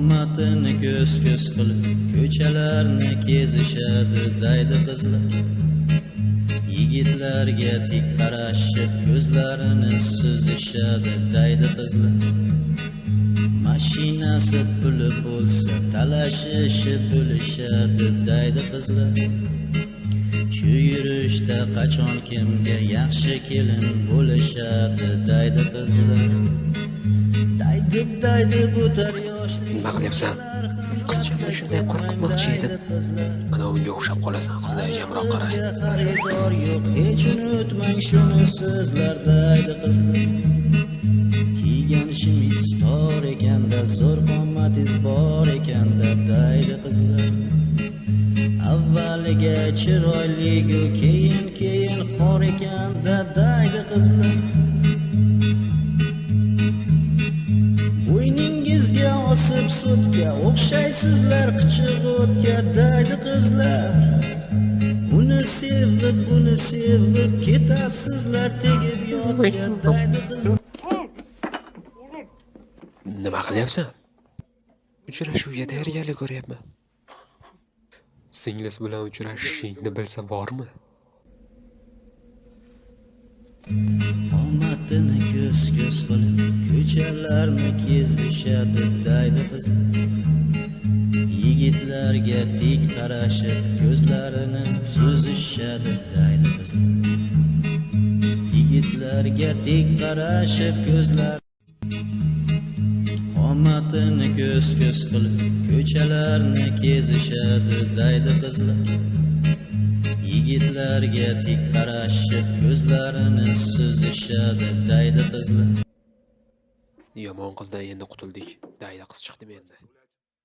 qomatini ko'z-ko'z qilib ko'chalarni kezishadi daydi qizlar. Yigitlarga tik qarashib ko'zlarini suzishadi daydi qizlar. Mashinasi puli bo'lsa talashishib bo'lishadi daydi qizlar. Shu yurishda qachon kimga yaxshi kelin bo'lishadi daydi qizlar. Daydi o'tar yoshlik. Nima qilyapsan? Qizchani shunday qo'rqitmoqchi edim. Mana unga o'xshab qolasan, qizlar jamroq qara. Xaridor yo'q, hech unutmang shuni sizlar daydi qizlar. Kiygan shimis tor ekanda, zo'r qomatingiz bor ekanda daydi qizlar. Avvaliga chiroyli-gu, keyin xor ekanda daydi qizlar. Bo'yningizga osib sutga o'xshaysizlar qichiq o'tga daydi qizlar. Uni sevib ketasizlar tegib yotga daydi qizlar. Nima qilyapsan? Uchrashuvga tayyorgarlik ko'ryapman. Singlisi bilan uchrashishingni bilsa bormi? Qomatini ko'z-ko'z qilib ko'chalarni kezishadi daydi qizlar. Yigitlarga tik qarashib ko'zlarini suzishadi daydi qizlar. Yigitlarga tik qarashib ko'zlar qomatini ko'z-ko'z qilib ko'chalarni kezishadi daydi qizlar. Yigitlarga tik qarashib ko'zlarini suzishadi daydi qizlar. Yomon qizdan endi qutuldik. Daydi qiz chiqdi menda.